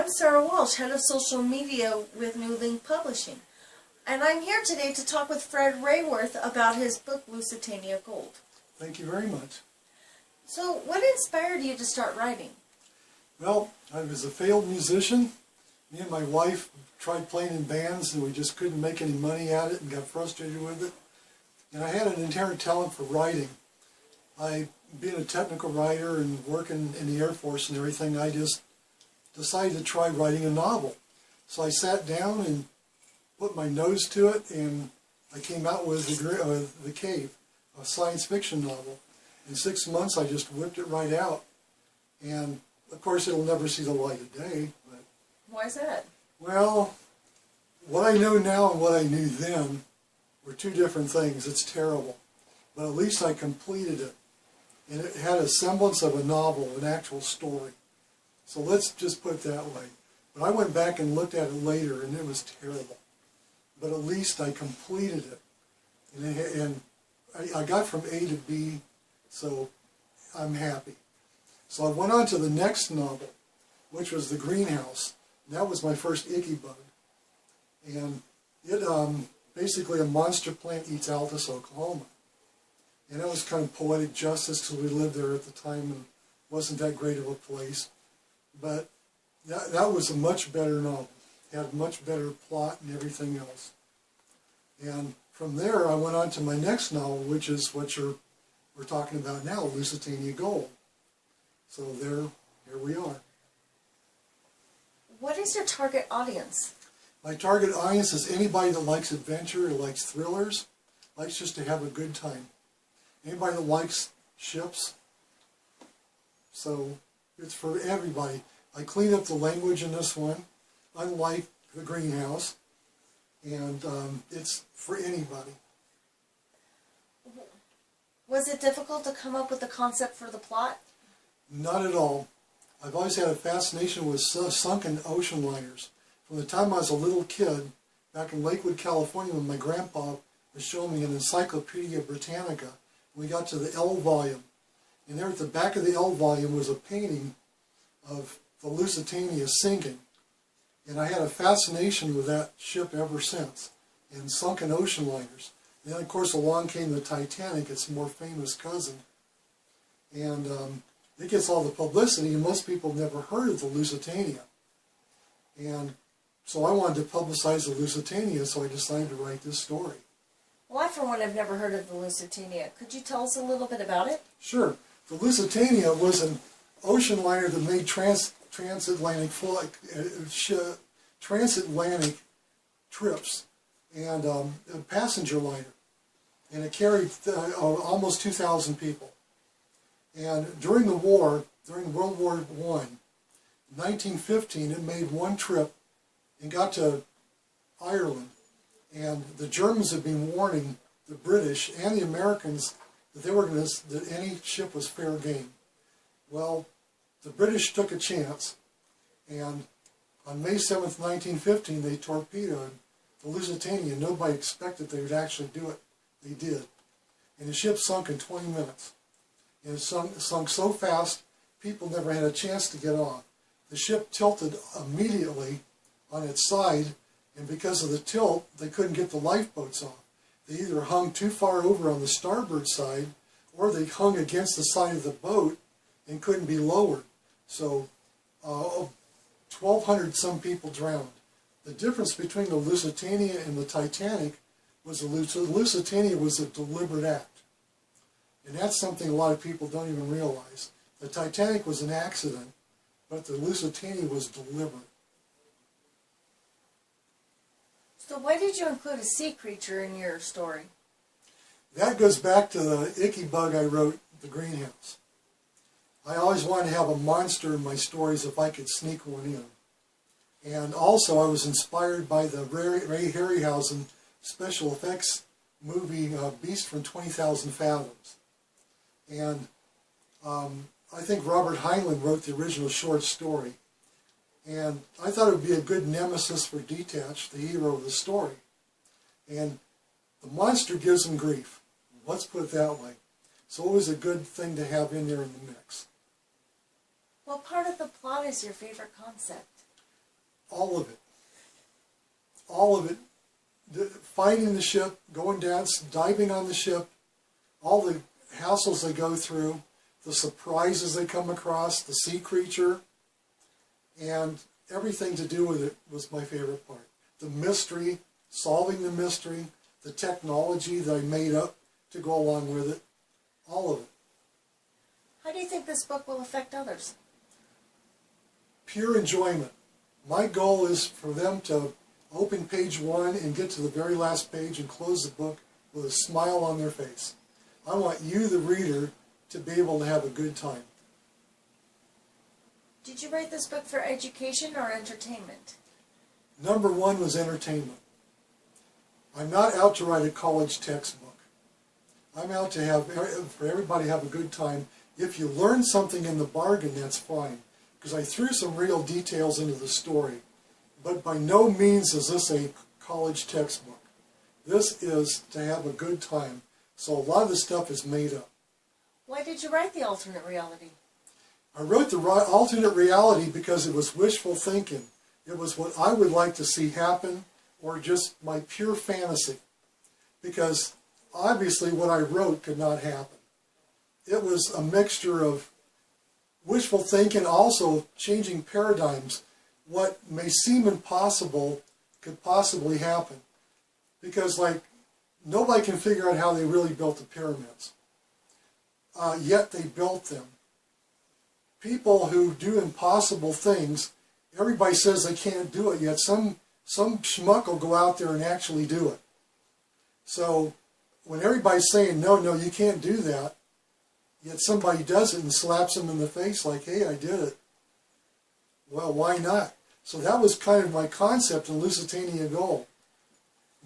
I'm Sarah Walsh, Head of Social Media with New Link Publishing. And I'm here today to talk with Fred Rayworth about his book, Lusitania Gold. Thank you very much. So, what inspired you to start writing? Well, I was a failed musician. Me and my wife tried playing in bands and we just couldn't make any money at it and got frustrated with it. And I had an inherent talent for writing. Being a technical writer and working in the Air Force and everything, I just decided to try writing a novel. So I sat down and put my nose to it, and I came out with The Cave, a science fiction novel. In 6 months, I just whipped it right out. And, of course, it'll never see the light of day. But, why is that? Well, what I know now and what I knew then were two different things. It's terrible. But at least I completed it. And it had a semblance of a novel, an actual story. So let's just put it that way. But I went back and looked at it later, and it was terrible. But at least I completed it. And I got from A to B, so I'm happy. So I went on to the next novel, which was The Greenhouse. And that was my first icky bug. And it, basically a monster plant eats Altus, Oklahoma. And that was kind of poetic justice because we lived there at the time and wasn't that great of a place. But that was a much better novel. It had a much better plot and everything else. And from there, I went on to my next novel, which is what we're talking about now, Lusitania Gold. So here we are. What is your target audience? My target audience is anybody that likes adventure, or likes thrillers, likes just to have a good time. Anybody that likes ships. So it's for everybody. I cleaned up the language in this one, unlike The Greenhouse, and it's for anybody. Was it difficult to come up with the concept for the plot? Not at all. I've always had a fascination with sunken ocean liners. From the time I was a little kid, back in Lakewood, California, when my grandpa was showing me an Encyclopedia Britannica, we got to the L volume. And there at the back of the L volume was a painting of the Lusitania sinking. And I had a fascination with that ship ever since, and sunken ocean liners. And then, of course, along came the Titanic, its more famous cousin. And it gets all the publicity, and most people have never heard of the Lusitania. And so I wanted to publicize the Lusitania, so I decided to write this story. Well, I, for one, have never heard of the Lusitania. Could you tell us a little bit about it? Sure. The Lusitania was an ocean liner that made transatlantic trips, and a passenger liner. And it carried almost 2,000 people. And during the war, during World War I, in 1915, it made one trip and got to Ireland. And the Germans had been warning the British and the Americans that that any ship was fair game. Well, the British took a chance, and on May 7th, 1915, they torpedoed the Lusitania. Nobody expected they would actually do it. They did. And the ship sunk in 20 minutes. And it sunk so fast, people never had a chance to get off. The ship tilted immediately on its side, and because of the tilt, they couldn't get the lifeboats off. They either hung too far over on the starboard side, or they hung against the side of the boat and couldn't be lowered. So 1,200 some people drowned. The difference between the Lusitania and the Titanic was the Lusitania was a deliberate act. And that's something a lot of people don't even realize. The Titanic was an accident, but the Lusitania was deliberate. So why did you include a sea creature in your story? That goes back to the icky bug I wrote, The Greenhouse. I always wanted to have a monster in my stories if I could sneak one in. And also I was inspired by the Ray Harryhausen special effects movie Beast from 20,000 Fathoms. And I think Robert Heinlein wrote the original short story. And I thought it would be a good nemesis for Detached, the hero of the story. And the monster gives him grief. Let's put it that way. So it was a good thing to have in there in the mix. What part of the plot is your favorite concept? All of it. All of it. Finding the ship, going down, diving on the ship, all the hassles they go through, the surprises they come across, the sea creature, and everything to do with it was my favorite part. The mystery, solving the mystery, the technology that I made up to go along with it, all of it. How do you think this book will affect others? Pure enjoyment. My goal is for them to open page 1 and get to the very last page and close the book with a smile on their face. I want you, the reader, to be able to have a good time. Did you write this book for education or entertainment? Number 1 was entertainment. I'm not out to write a college textbook. I'm out to have, for everybody to have a good time. If you learn something in the bargain, that's fine. Because I threw some real details into the story. But by no means is this a college textbook. This is to have a good time. So a lot of the stuff is made up. Why did you write the alternate reality? I wrote the alternate reality because it was wishful thinking. It was what I would like to see happen, or just my pure fantasy. Because obviously what I wrote could not happen. It was a mixture of wishful thinking, also changing paradigms. What may seem impossible could possibly happen. Because, like, nobody can figure out how they really built the pyramids. Yet they built them. People who do impossible things, everybody says they can't do it, yet some schmuck will go out there and actually do it. So when everybody's saying, no, you can't do that, yet somebody does it and slaps them in the face like, hey, I did it. Well, why not? So that was kind of my concept in Lusitania Gold.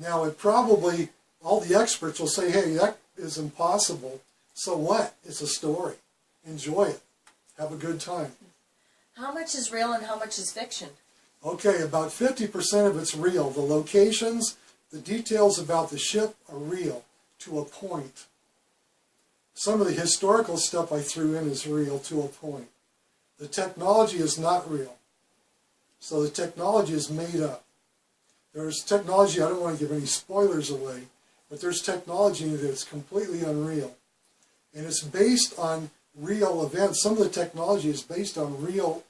Now, it probably, all the experts will say, hey, that is impossible. So what? It's a story. Enjoy it. Have a good time. How much is real and how much is fiction? Okay, about 50% of it's real. The locations, the details about the ship are real to a point. Some of the historical stuff I threw in is real to a point. The technology is not real. So the technology is made up. There's technology, I don't want to give any spoilers away, but there's technology that's completely unreal. And it's based on real events. Some of the technology is based on real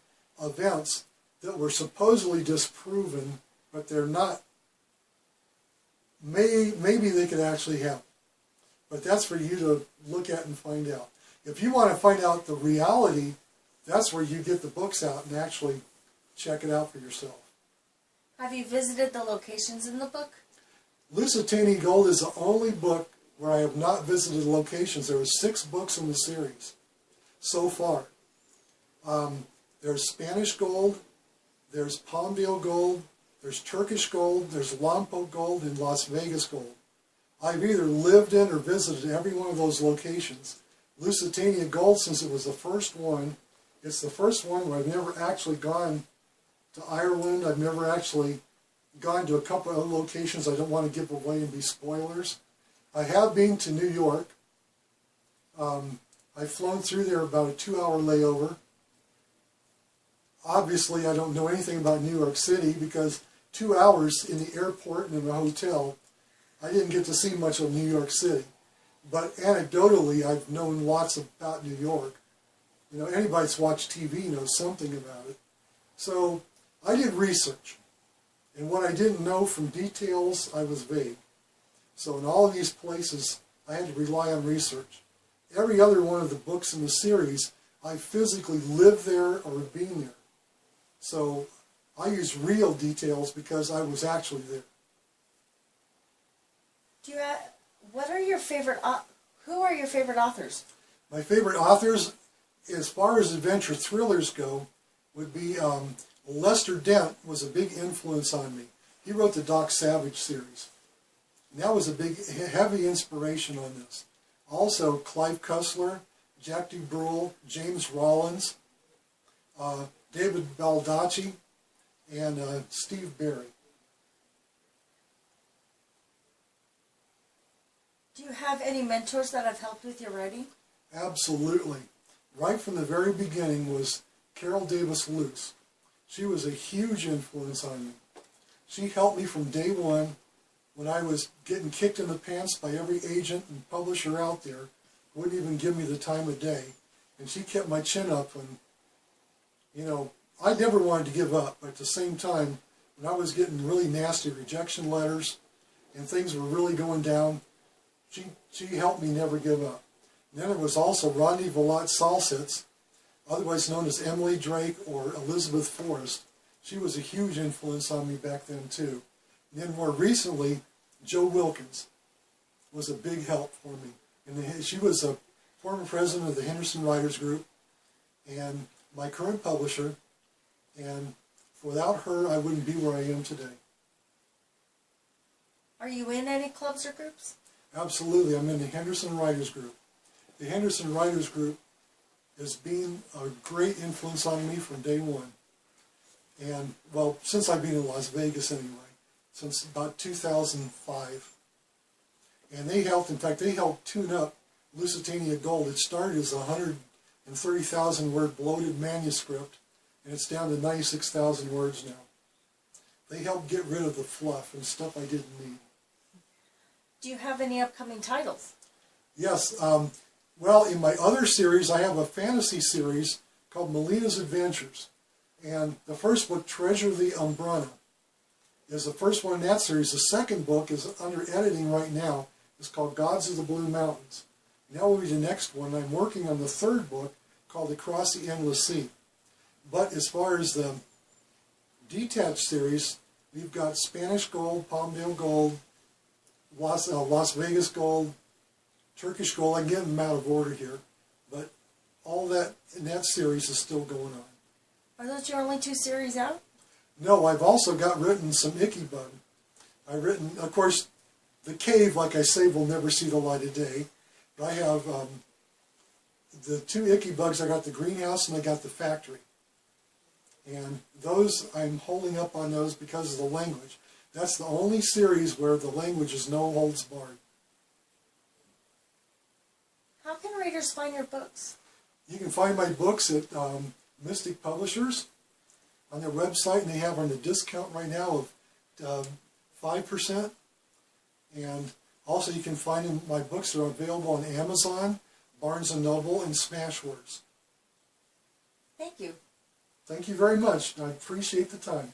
events that were supposedly disproven, but they're not. Maybe they could actually happen. But that's for you to look at and find out. If you want to find out the reality, that's where you get the books out and actually check it out for yourself. Have you visited the locations in the book? Lusitania Gold is the only book where I have not visited locations. There were 6 books in the series so far. There's Spanish gold, there's Palmdale gold, there's Turkish gold, there's Lompoc gold, and Las Vegas gold. I've either lived in or visited every one of those locations. Lusitania Gold, since it was the first one, it's the first one where I've never actually gone to Ireland. I've never actually gone to a couple of locations I don't want to give away and be spoilers. I have been to New York. I've flown through there about a 2-hour layover. Obviously, I don't know anything about New York City because 2 hours in the airport and in a hotel, I didn't get to see much of New York City. But anecdotally, I've known lots about New York. You know, anybody that's watched TV knows something about it. So I did research. And what I didn't know from details, I was vague. So in all of these places, I had to rely on research. Every other one of the books in the series, I physically lived there or been there. So I use real details because I was actually there. What are your favorite? Who are your favorite authors? My favorite authors, as far as adventure thrillers go, would be Lester Dent was a big influence on me. He wrote the Doc Savage series. And that was a big, heavy inspiration on this. Also, Clive Cussler, Jack DeBrule, James Rollins, David Baldacci, and Steve Berry. Do you have any mentors that have helped with your writing? Absolutely. Right from the very beginning was Carol Davis Luce. She was a huge influence on me. She helped me from day one when I was getting kicked in the pants by every agent and publisher out there. Wouldn't even give me the time of day. And she kept my chin up when, you know, I never wanted to give up, but at the same time, when I was getting really nasty rejection letters and things were really going down, she helped me never give up. And then there was also Rodney Villatte Salsitz, otherwise known as Emily Drake or Elizabeth Forrest. She was a huge influence on me back then too. And then more recently, Jo Wilkins was a big help for me. And she was a former president of the Henderson Writers Group and my current publisher. And without her, I wouldn't be where I am today. Are you in any clubs or groups? Absolutely. I'm in the Henderson Writers Group. The Henderson Writers Group has been a great influence on me from day one. And, well, since I've been in Las Vegas anyway, since about 2005. And they helped, in fact, they helped tune up Lusitania Gold. It started as a 130,000 word bloated manuscript, and it's down to 96,000 words now. They helped get rid of the fluff and stuff I didn't need. Do you have any upcoming titles? Yes. Well, in my other series, I have a fantasy series called Melina's Adventures. And the first book, Treasure the Umbrana, is the first one in that series. The second book is under editing right now. It's called Gods of the Blue Mountains. And that will be the next one. I'm working on the third book called Across the Endless Sea. But as far as the detached series, we've got Spanish Gold, Palmdale Gold, Las Vegas Gold, Turkish Gold. I'm getting them out of order here. But all that in that series is still going on. Are those your only two series out? No, I've also got written some Icky Bug. I've written, of course, The Cave, like I say, will never see the light of day. But I have the two Icky Bugs. I got the Greenhouse and I got the Factory. And those, I'm holding up on those because of the language. That's the only series where the language is no holds barred. How can readers find your books? You can find my books at Mystic Publishers on their website, and they have on a discount right now of 5%. And also you can find them, my books are available on Amazon, Barnes & Noble, and Smashwords. Thank you. Thank you very much. I appreciate the time.